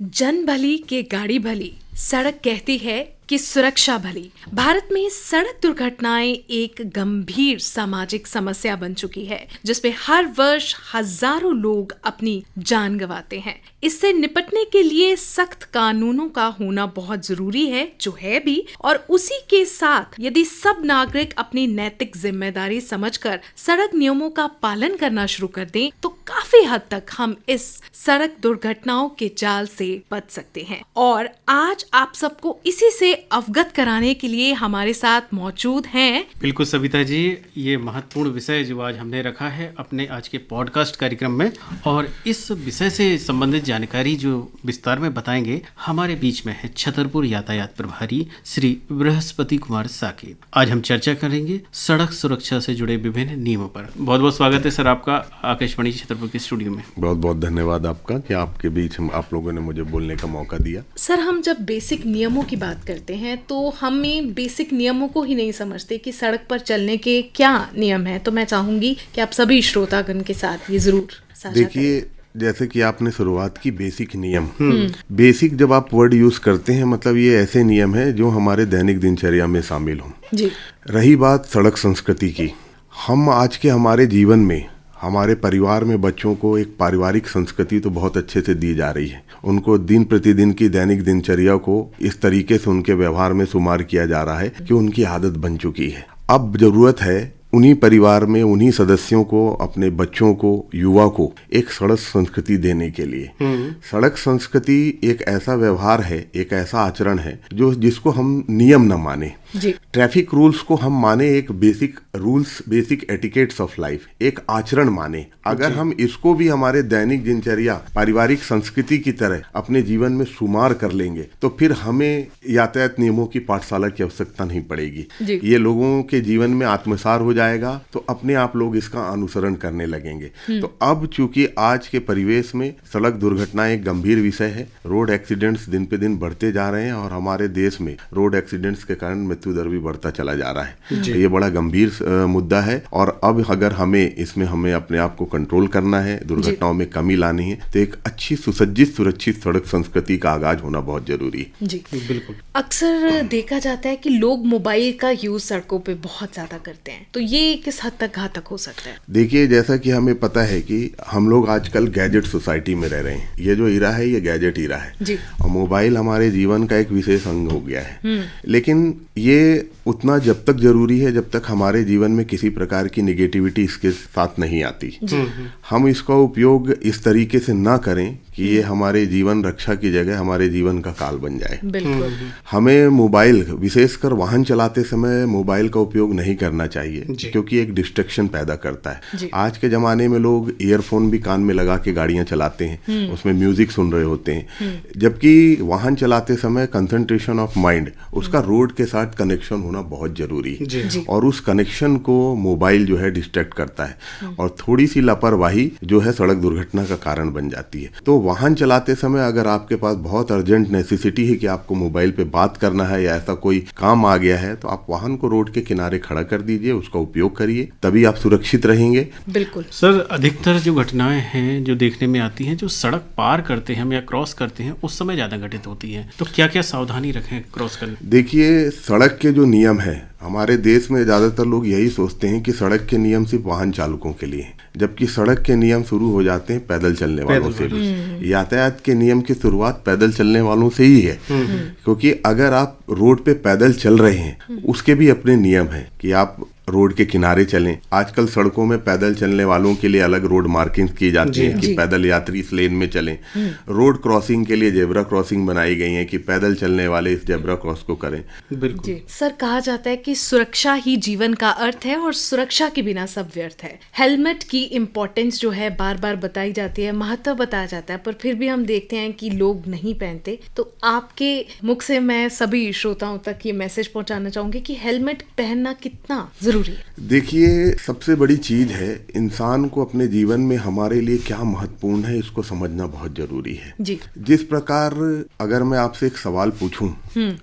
जन भली के गाड़ी भली, सड़क कहती है कि सुरक्षा भली। भारत में सड़क दुर्घटनाएं एक गंभीर सामाजिक समस्या बन चुकी है, जिसमें हर वर्ष हजारों लोग अपनी जान गंवाते हैं। इससे निपटने के लिए सख्त कानूनों का होना बहुत जरूरी है, जो है भी, और उसी के साथ यदि सब नागरिक अपनी नैतिक जिम्मेदारी समझकर सड़क नियमों का पालन करना शुरू कर दें, तो काफी हद तक हम इस सड़क दुर्घटनाओं के जाल से बच सकते हैं। और आज आप सबको इसी से अवगत कराने के लिए हमारे साथ मौजूद हैं। बिल्कुल सविता जी, ये महत्वपूर्ण विषय जो आज हमने रखा है अपने आज के पॉडकास्ट कार्यक्रम में, और इस विषय से संबंधित जानकारी जो विस्तार में बताएंगे, हमारे बीच में है छतरपुर यातायात प्रभारी श्री बृहस्पति कुमार साकेत। आज हम चर्चा करेंगे सड़क सुरक्षा से जुड़े विभिन्न नियमों पर। बहुत बहुत स्वागत है सर आपका आकाशवाणी छतरपुर के स्टूडियो में। बहुत बहुत धन्यवाद आपका कि आपके बीच आप लोगों ने मुझे बोलने का मौका दिया। सर, हम जब बेसिक नियमों की बात करते हैं तो हमें बेसिक नियमों को ही नहीं समझते कि सड़क पर चलने के क्या नियम हैं। तो मैं चाहूंगी कि आप सभी श्रोतागण के साथ ये जरूर साझा करें। देखिए, जैसे कि आपने शुरुआत की बेसिक नियम, बेसिक जब आप वर्ड यूज करते हैं, मतलब ये ऐसे नियम है जो हमारे दैनिक दिनचर्या में शामिल हों। जी। रही बात सड़क संस्कृति की, हम आज के हमारे जीवन में, हमारे परिवार में बच्चों को एक पारिवारिक संस्कृति तो बहुत अच्छे से दी जा रही है। उनको दिन प्रतिदिन की दैनिक दिनचर्या को इस तरीके से उनके व्यवहार में शुमार किया जा रहा है कि उनकी आदत बन चुकी है। अब जरूरत है उन्हीं परिवार में उन्हीं सदस्यों को, अपने बच्चों को, युवा को एक सड़क संस्कृति देने के लिए। सड़क संस्कृति एक ऐसा व्यवहार है, एक ऐसा आचरण है जिसको हम नियम न माने, ट्रैफिक रूल्स को हम माने एक basic rules, basic etiquettes of life, एक आचरण माने। अगर हम इसको भी हमारे दैनिक दिनचर्या, पारिवारिक संस्कृति की तरह अपने जीवन में शुमार कर लेंगे, तो फिर हमें यातायात नियमों की पाठशाला की आवश्यकता नहीं पड़ेगी। ये लोगों के जीवन में आत्मसार हो जाएगा, तो अपने आप लोग इसका अनुसरण करने लगेंगे। तो अब चूंकि आज के परिवेश में सड़क दुर्घटनाएं एक गंभीर विषय है, रोड एक्सीडेंट्स दिन पे दिन बढ़ते जा रहे हैं, और हमारे देश में रोड एक्सीडेंट्स के कारण मृत्यु दर भी बढ़ता चला जा रहा है। तो ये बड़ा गंभीर मुद्दा है, और अब अगर हमें अपने आप को कंट्रोल करना है, दुर्घटनाओं में कमी लानी है, तो एक अच्छी सुसज्जित सुरक्षित सड़क संस्कृति का आगाज होना बहुत जरूरी है। जी बिल्कुल। अक्सर देखा जाता है कि लोग मोबाइल का यूज सड़कों पे बहुत ज्यादा करते हैं, तो ये किस हद तक घातक हो सकता है? देखिए, जैसा कि हमें पता है कि हम लोग आजकल गैजेट सोसाइटी में रह रहे हैं। ये जो इरा है, ये गैजेट इरा है जी। और मोबाइल हमारे जीवन का एक विशेष अंग हो गया है। लेकिन ये उतना जब तक जरूरी है जब तक हमारे जीवन में किसी प्रकार की निगेटिविटी इसके साथ नहीं आती। हम इसका उपयोग इस तरीके से ना करें कि ये हमारे जीवन रक्षा की जगह हमारे जीवन का काल बन जाए। बिल्कुल। हमें मोबाइल, विशेषकर वाहन चलाते समय मोबाइल का उपयोग नहीं करना चाहिए, क्योंकि एक डिस्ट्रैक्शन पैदा करता है। आज के जमाने में लोग ईयरफोन भी कान में लगा के गाड़ियां चलाते हैं, उसमें म्यूजिक सुन रहे होते हैं, जबकि वाहन चलाते समय कंसंट्रेशन ऑफ माइंड, उसका रोड के साथ कनेक्शन होना बहुत जरूरी है। और उस कनेक्शन को मोबाइल जो है डिस्ट्रैक्ट करता है, और थोड़ी सी लापरवाही जो है सड़क दुर्घटना का कारण बन जाती है। तो वाहन चलाते समय अगर आपके पास बहुत अर्जेंट नेसेसिटी है कि आपको मोबाइल पे बात करना है या ऐसा कोई काम आ गया है, तो आप वाहन को रोड के किनारे खड़ा कर दीजिए, उसका उपयोग करिए, तभी आप सुरक्षित रहेंगे। बिल्कुल सर, अधिकतर जो घटनाएं हैं जो देखने में आती हैं, जो सड़क पार करते हैं हम या क्रॉस करते हैं, उस समय ज्यादा घटित होती है, तो क्या क्या सावधानी रखें क्रॉस करने? देखिए, सड़क के जो नियम है हमारे देश में, ज्यादातर लोग यही सोचते हैं कि सड़क के नियम सिर्फ वाहन चालकों के लिए हैं, जबकि सड़क के नियम शुरू हो जाते हैं पैदल चलने वालों से भी। यातायात के नियम की शुरुआत पैदल चलने वालों से ही है, क्योंकि अगर आप रोड पे पैदल चल रहे हैं, उसके भी अपने नियम हैं कि आप रोड के किनारे चलें। आजकल सड़कों में पैदल चलने वालों के लिए अलग रोड मार्किंग की जाती है कि पैदल यात्री इस लेन में चलें। रोड क्रॉसिंग के लिए जेब्रा क्रॉसिंग बनाई गई है कि पैदल चलने वाले इस जेब्रा क्रॉस को करें। बिल्कुल सर, कहा जाता है कि सुरक्षा ही जीवन का अर्थ है, और सुरक्षा के बिना सब व्यर्थ है। हेलमेट की इम्पोर्टेंस जो है बार बार बताई जाती है, महत्व बताया जाता है, पर फिर भी हम देखते हैं कि लोग नहीं पहनते। तो आपके मुख से मैं सभी श्रोताओं तक ये मैसेज पहुंचाना चाहूंगी कि हेलमेट पहनना कितना जरूरी है। देखिए, सबसे बड़ी चीज है इंसान को अपने जीवन में हमारे लिए क्या महत्वपूर्ण है, इसको समझना बहुत जरूरी है जी। जिस प्रकार अगर मैं आपसे एक सवाल पूछूं,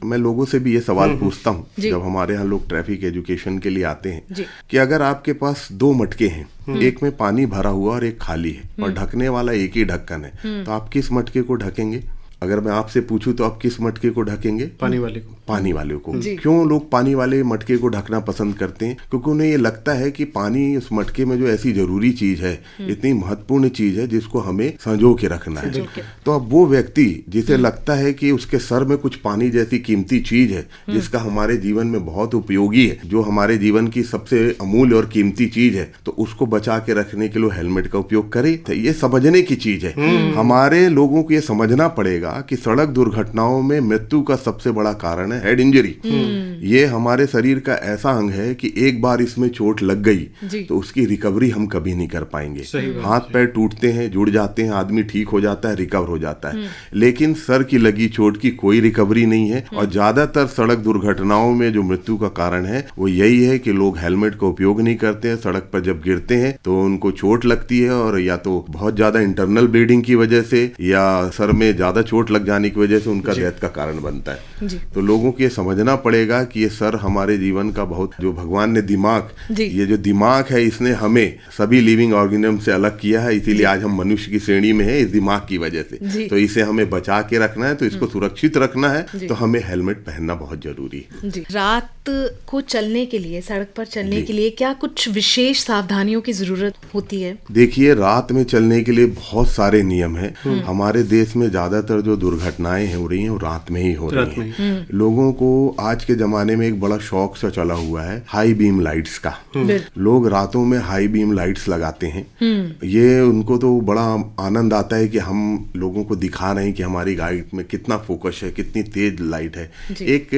मैं लोगों से भी ये सवाल पूछता हूं जब हमारे यहाँ लोग ट्रैफिक एजुकेशन के लिए आते हैं, कि अगर आपके पास 2 मटके हैं, एक में पानी भरा हुआ और एक खाली है, और ढकने वाला एक ही ढक्कन है, तो आप किस मटके को ढकेंगे? अगर मैं आपसे पूछूं तो आप किस मटके को ढकेंगे? पानी वाले को। पानी वाले को। क्यों लोग पानी वाले मटके को ढकना पसंद करते हैं? क्योंकि उन्हें ये लगता है कि पानी उस मटके में जो ऐसी जरूरी चीज है, इतनी महत्वपूर्ण चीज है जिसको हमें संजो के रखना है। तो अब वो व्यक्ति जिसे लगता है कि उसके सर में कुछ पानी जैसी कीमती चीज है जिसका हमारे जीवन में बहुत उपयोगी है, जो हमारे जीवन की सबसे अमूल्य और कीमती चीज है, तो उसको बचा के रखने के लिए हेलमेट का उपयोग करे। तो ये समझने की चीज है। हमारे लोगों को ये समझना पड़ेगा कि सड़क दुर्घटनाओं में मृत्यु का सबसे बड़ा कारण है हेड इंजरी। ये हमारे शरीर का ऐसा अंग है कि एक बार इसमें चोट लग गई तो उसकी रिकवरी हम कभी नहीं कर पाएंगे। हाथ पैर टूटते हैं, जुड़ जाते हैं, आदमी ठीक हो जाता है, रिकवर हो जाता है, लेकिन सर की लगी चोट की कोई रिकवरी नहीं है। और ज्यादातर सड़क दुर्घटनाओं में जो मृत्यु का कारण है वो यही है कि लोग हेलमेट का उपयोग नहीं करते हैं। सड़क पर जब गिरते हैं तो उनको चोट लगती है, और या तो बहुत ज्यादा इंटरनल ब्लीडिंग की वजह से या सर में ज्यादा चोट लग जाने की वजह से उनका डेथ का कारण बनता है। तो लोगों को ये समझना पड़ेगा कि ये सर हमारे जीवन का बहुत, जो भगवान ने दिमाग, ये जो दिमाग है इसने हमें सभी लिविंग ऑर्गेनिज्म से अलग किया है, इसीलिए आज हम मनुष्य की श्रेणी में है इस दिमाग की वजह से। तो इसे हमें बचा के रखना है, तो इसको सुरक्षित रखना है, तो हमें हेलमेट पहनना बहुत जरूरी है। रात को चलने के लिए, सड़क पर चलने के लिए क्या कुछ विशेष सावधानियों की जरूरत होती है? देखिए, रात में चलने के लिए बहुत सारे नियम हैं। हमारे देश में ज्यादातर जो दुर्घटनाएं हो रही हैं वो रात में ही हो रही हैं। लोगों को आज के जमाने में एक बड़ा शौक सा चला हुआ है हाई बीम लाइट्स का। लोग रातों में हाई बीम लाइट्स लगाते हैं। ये उनको तो बड़ा आनंद आता है कि हम लोगों को दिखा रहे हैं कि हमारी गाड़ी में कितना फोकस है, कितनी तेज लाइट है। एक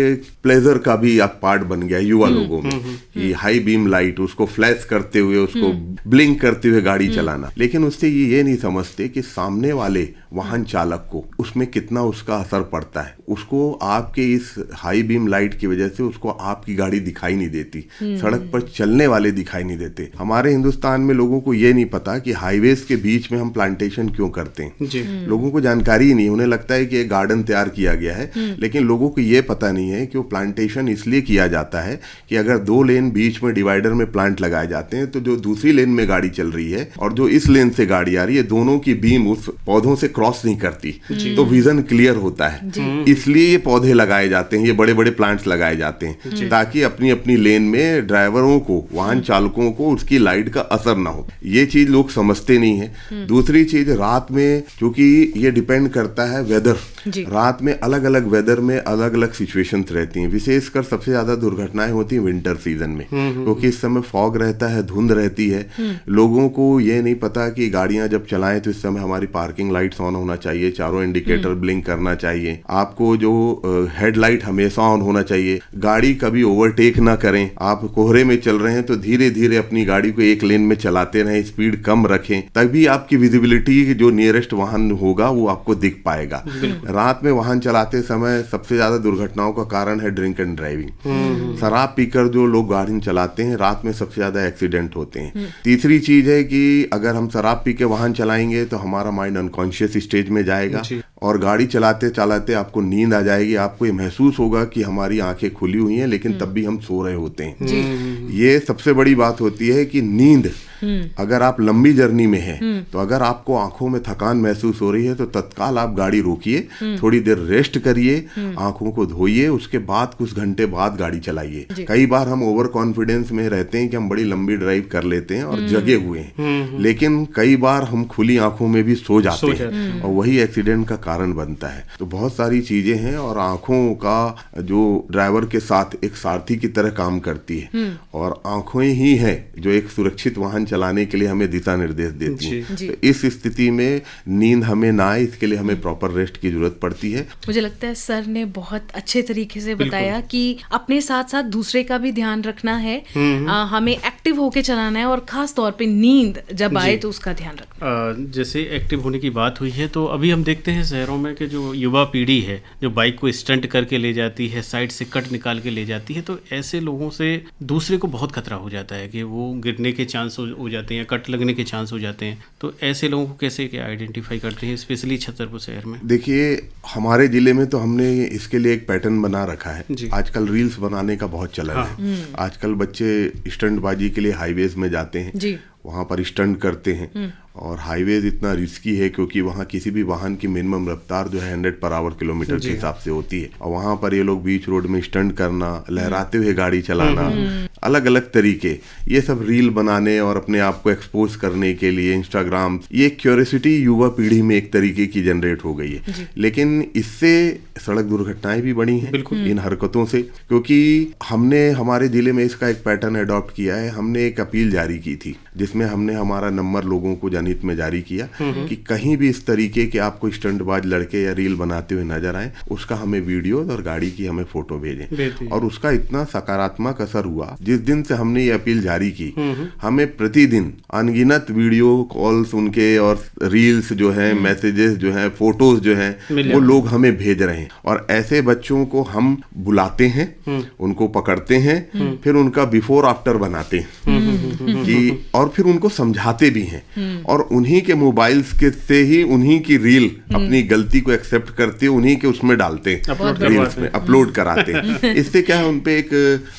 प्लेजर का भी एक पार्ट बन गया युवा लोगों में कि हाई बीम लाइट, उसको फ्लैश करते हुए, उसको ब्लिंक करते हुए गाड़ी चलाना। लेकिन उससे ये नहीं समझते कि सामने वाले वाहन चालक को उसमें कितना उसका असर पड़ता है। उसको आपके इस हाई बीम लाइट की वजह से उसको आपकी गाड़ी दिखाई नहीं देती, सड़क पर चलने वाले दिखाई नहीं देते। हमारे हिंदुस्तान में लोगों को ये नहीं पता कि हाईवेज के बीच में हम प्लांटेशन क्यों करते हैं। लोगों को जानकारी ही नहीं, उन्हें लगता है कि एक गार्डन तैयार किया गया है, लेकिन लोगों को ये पता नहीं है कि वो प्लांटेशन इसलिए किया जाता है कि अगर दो लेन बीच में डिवाइडर में प्लांट लगाए जाते हैं तो जो दूसरी लेन में गाड़ी चल रही है और जो इस लेन से गाड़ी आ रही है, दोनों की बीम उस पौधों से क्रॉस नहीं करती, तो विजन क्लियर होता है। इसलिए ये पौधे लगाए जाते हैं, ये बड़े बड़े प्लांट्स लगाए जाते हैं ताकि अपनी अपनी लेन में ड्राइवरों को, वाहन चालकों को उसकी लाइट का असर ना हो। ये चीज लोग समझते नहीं है। दूसरी चीज, रात में क्योंकि ये डिपेंड करता है वेदर, रात में अलग अलग वेदर में अलग अलग सिचुएशंस रहती हैं। विशेषकर सबसे ज्यादा दुर्घटनाएं होती हैं विंटर सीजन में, क्योंकि इस समय फॉग रहता है, धुंध रहती है। लोगों को ये नहीं पता कि गाड़ियां जब चलाएं तो इस समय हमारी पार्किंग लाइट्स ऑन होना चाहिए, चारों इंडिकेटर ब्लिंक करना चाहिए, आपको जो हेडलाइट हमेशा ऑन होना चाहिए, गाड़ी कभी ओवरटेक ना करें। आप कोहरे में चल रहे हैं तो धीरे धीरे अपनी गाड़ी को एक लेन में चलाते रहें, स्पीड कम रखें, तभी आपकी विजिबिलिटी जो नियरेस्ट वाहन होगा वो आपको दिख पाएगा। रात में वाहन चलाते समय सबसे ज्यादा दुर्घटनाओं का कारण है ड्रिंक एंड ड्राइविंग। शराब पीकर जो लोग गाड़ी चलाते हैं, रात में सबसे ज्यादा एक्सीडेंट होते हैं। तीसरी चीज है कि अगर हम शराब पी के वाहन चलाएंगे तो हमारा माइंड अनकॉन्शियस स्टेज में जाएगा और गाड़ी चलाते चलाते आपको नींद आ जाएगी। आपको ये महसूस होगा कि हमारी आंखें खुली हुई हैं लेकिन तब भी हम सो रहे होते हैं। ये सबसे बड़ी बात होती है कि नींद, अगर आप लंबी जर्नी में हैं तो अगर आपको आंखों में थकान महसूस हो रही है तो तत्काल आप गाड़ी रोकिए, थोड़ी देर रेस्ट करिए, आंखों को धोइए, उसके बाद कुछ घंटे बाद गाड़ी चलाइए। कई बार हम ओवर कॉन्फिडेंस में रहते हैं कि हम बड़ी लंबी ड्राइव कर लेते हैं और जगे हुए हैं, लेकिन कई बार हम खुली आंखों में भी सो जाते हैं और वही एक्सीडेंट का कारण बनता है। तो बहुत सारी चीजें हैं और आंखों का जो ड्राइवर के साथ एक सारथी की तरह काम करती है और आंखें ही हैं जो एक सुरक्षित वाहन चलाने के लिए हमें दिशा निर्देश देती हैं। तो इस स्थिति में नींद हमें ना आए, इसके लिए हमें प्रॉपर रेस्ट की जरूरत पड़ती है। मुझे लगता है सर ने बहुत अच्छे तरीके से बताया कि अपने साथ साथ दूसरे का भी ध्यान रखना है, हमें एक्टिव होके चलाना है और खास तौर पे नींद जब आए तो उसका ध्यान रखना। जैसे एक्टिव होने की बात हुई है तो अभी हम देखते हैं शहरों में कि जो युवा पीढ़ी है जो बाइक को स्टंट करके ले जाती है, साइड से कट निकाल के ले जाती है, तो ऐसे लोगों से दूसरे को बहुत खतरा हो जाता है कि वो गिरने के चांस हो जाते हैं, कट लगने के चांस हो जाते हैं। तो ऐसे लोगों को कैसे क्या आइडेंटिफाई करते हैं, स्पेशली छतरपुर शहर में? देखिए, हमारे जिले में तो हमने इसके लिए एक पैटर्न बना रखा है। आजकल रील्स बनाने का बहुत चलन है। आजकल बच्चे स्टंटबाजी के लिए हाईवेज में जाते हैं, वहां पर स्टंट करते हैं और हाईवेज इतना रिस्की है क्योंकि वहाँ किसी भी वाहन की मिनिमम रफ्तार जो है 100 पर आवर किलोमीटर के हिसाब से होती है, और वहाँ पर ये लोग बीच रोड में स्टंट करना, लहराते हुए गाड़ी चलाना, अलग अलग तरीके, ये सब रील बनाने और अपने आप को एक्सपोज करने के लिए इंस्टाग्राम, ये क्यूरियोसिटी युवा पीढ़ी में एक तरीके की जनरेट हो गई है। लेकिन इससे सड़क दुर्घटनाएं भी बढ़ी हैं इन हरकतों से, क्योंकि हमने हमारे जिले में इसका एक पैटर्न अडॉप्ट किया है। हमने एक अपील जारी की थी जिसमें हमने हमारा नंबर लोगों को जनहित में जारी किया कि कहीं भी इस तरीके के आपको स्टंटबाज लड़के या रील बनाते हुए नजर आए, उसका हमें वीडियो और गाड़ी की हमें फोटो भेजें। और उसका इतना सकारात्मक असर हुआ, जिस दिन से हमने ये अपील जारी की, हमें प्रतिदिन अनगिनत वीडियो कॉल्स उनके और रील्स जो है, मैसेजेस जो है, फोटोज जो है, वो लोग हमें भेज रहे हैं। और ऐसे बच्चों को हम बुलाते हैं, उनको पकड़ते हैं, फिर उनका बिफोर आफ्टर बनाते हैं कि, और फिर उनको समझाते भी हैं, और उन्हीं के मोबाइल्स के से ही उन्हीं की रील अपनी गलती को एक्सेप्ट करते, उन्हीं के उसमें डालते हैं, रील्स में अपलोड कराते हैं। इससे क्या है, उनपे एक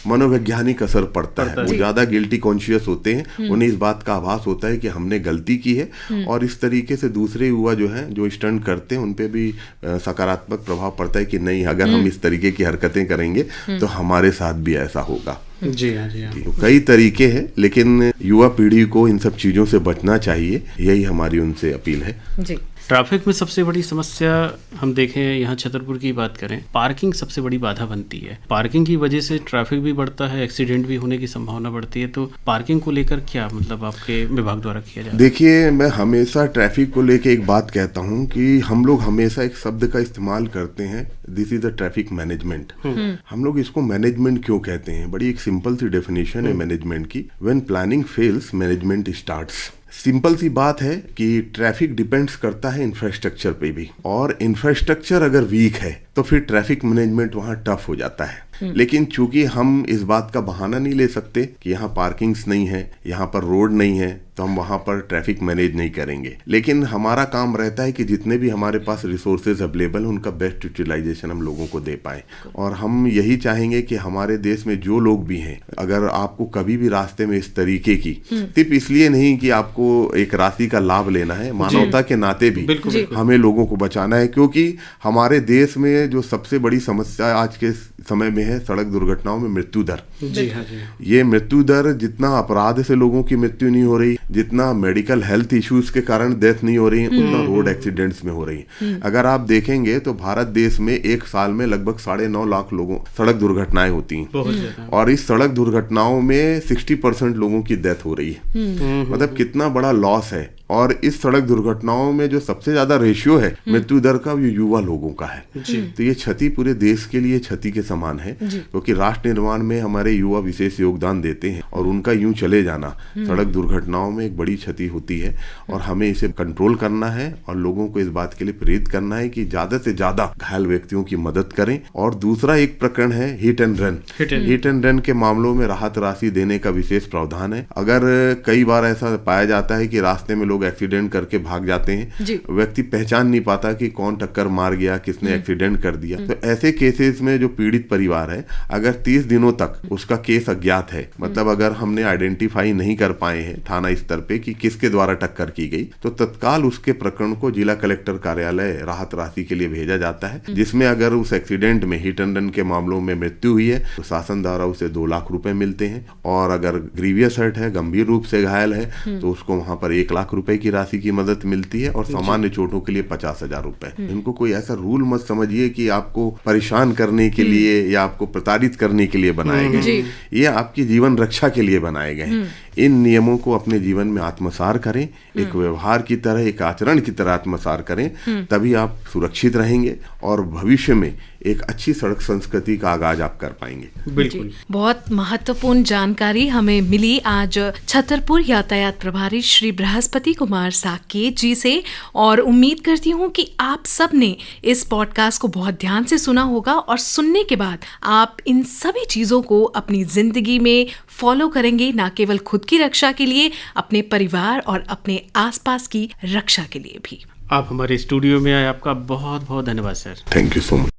मनोवैज्ञानिक असर पड़ता है, वो ज्यादा गिल्टी कॉन्शियस होते हैं, उन्हें इस बात का आभास होता है कि हमने गलती की है, और इस तरीके से दूसरे युवा जो है जो स्टंट करते हैं उनपे भी सकारात्मक प्रभाव पड़ता है कि नहीं, अगर हम इस तरीके की हरकतें करेंगे तो हमारे साथ भी ऐसा होगा। जी हाँ, जी हाँ। तो कई तरीके हैं, लेकिन युवा पीढ़ी को इन सब चीजों से बचना चाहिए, यही हमारी उनसे अपील है। जी। ट्रैफिक में सबसे बड़ी समस्या हम देखें, यहाँ छतरपुर की बात करें, पार्किंग सबसे बड़ी बाधा बनती है। पार्किंग की वजह से ट्रैफिक भी बढ़ता है, एक्सीडेंट भी होने की संभावना बढ़ती है। तो पार्किंग को लेकर क्या मतलब आपके विभाग द्वारा किया जाए? देखिए, मैं हमेशा ट्रैफिक को लेकर एक बात कहता हूँ कि हम लोग हमेशा एक शब्द का इस्तेमाल करते हैं, this is the traffic management. हम लोग इसको मैनेजमेंट क्यों कहते हैं? बड़ी एक सिंपल सी डेफिनेशन है मैनेजमेंट की, when planning fails management starts. Simple सी बात है कि ट्रैफिक डिपेंड्स करता है इंफ्रास्ट्रक्चर पे भी, और इंफ्रास्ट्रक्चर अगर वीक है तो फिर ट्रैफिक मैनेजमेंट वहाँ टफ हो जाता है। लेकिन चूंकि हम इस बात का बहाना नहीं ले सकते कि यहाँ पार्किंग्स नहीं है, यहाँ पर रोड नहीं है, तो हम वहाँ पर ट्रैफिक मैनेज नहीं करेंगे। लेकिन हमारा काम रहता है कि जितने भी हमारे पास रिसोर्सेज अवेलेबल, उनका बेस्ट यूटिलाइजेशन हम लोगों को दे पाए। और हम यही चाहेंगे कि हमारे देश में जो लोग भी हैं, अगर आपको कभी भी रास्ते में इस तरीके की, सिर्फ इसलिए नहीं कि आपको एक राशि का लाभ लेना है, मानवता के नाते भी हमें लोगों को बचाना है, क्योंकि हमारे देश में जो सबसे बड़ी समस्या आज के समय में है सड़क दुर्घटनाओं में मृत्यु दर। जी हाँ, जी। ये मृत्यु दर, जितना अपराध से लोगों की मृत्यु नहीं हो रही, जितना मेडिकल हेल्थ इश्यूज के कारण डेथ नहीं हो रही, उतना रोड एक्सीडेंट्स में हो रही। अगर आप देखेंगे तो भारत देश में एक साल में लगभग 9.5 लाख लोगों सड़क दुर्घटनाएं होती हैं, और इस सड़क दुर्घटनाओं में 60% लोगों की डेथ हो रही है। मतलब कितना बड़ा लॉस है। और इस सड़क दुर्घटनाओं में जो सबसे ज्यादा रेशियो है मृत्यु दर का, वो युवा लोगों का है। तो ये क्षति पूरे देश के लिए क्षति के समान है, क्योंकि राष्ट्र निर्माण में हमारे युवा विशेष योगदान देते हैं, और उनका यूं चले जाना सड़क दुर्घटनाओं में एक बड़ी क्षति होती है। और हमें इसे कंट्रोल करना है, और लोगों को इस बात के लिए प्रेरित करना है कि ज्यादा से ज्यादा घायल व्यक्तियों की मदद करें। और दूसरा एक प्रकरण है hit and run. Hit and run के मामलों में राहत राशि देने का विशेष प्रावधान है। अगर कई बार ऐसा पाया जाता है कि रास्ते में लोग एक्सीडेंट करके भाग जाते हैं, व्यक्ति पहचान नहीं पाता कि कौन टक्कर मार गया, किसने एक्सीडेंट कर दिया, तो ऐसे केसेस में जो पीड़ित परिवार है, अगर 30 दिनों तक उसका केस अज्ञात है, मतलब अगर हमने आइडेंटिफाई नहीं कर पाए हैं थाना स्तर पे कि किसके द्वारा टक्कर की गई, तो तत्काल उसके प्रकरण को जिला कलेक्टर कार्यालय राहत राशि के लिए भेजा जाता है, जिसमें अगर उस एक्सीडेंट में हिट एंड रन के मामलों में मृत्यु हुई है तो शासन द्वारा उसे 2 लाख रुपए मिलते हैं, और अगर ग्रीवियस हर्ट है, गंभीर रूप से घायल है, तो उसको वहां पर 1 लाख रुपए की राशि की मदद मिलती है, और सामान्य चोटों के लिए 50,000 रुपए। इनको कोई ऐसा रूल मत समझिए कि आपको परेशान करने के लिए या आपको प्रताड़ित करने के लिए बनाए गए, ये आपकी जीवन रक्षा के लिए बनाए गए। इन नियमों को अपने जीवन में आत्मसार करें, एक व्यवहार की तरह, एक आचरण की तरह आत्मसार करें, तभी आप सुरक्षित रहेंगे और भविष्य में एक अच्छी सड़क संस्कृति का आगाज आप कर पाएंगे। बिल्कुल। बहुत महत्वपूर्ण जानकारी हमें मिली आज छतरपुर यातायात प्रभारी श्री बृहस्पति कुमार साकेत जी से, और उम्मीद करती हूँ कि आप सब ने इस पॉडकास्ट को बहुत ध्यान से सुना होगा, और सुनने के बाद आप इन सभी चीजों को अपनी जिंदगी में फॉलो करेंगे, ना केवल खुद की रक्षा के लिए, अपने परिवार और अपने आसपास की रक्षा के लिए भी। आप हमारे स्टूडियो में आए, आपका बहुत बहुत धन्यवाद sir. Thank you so much.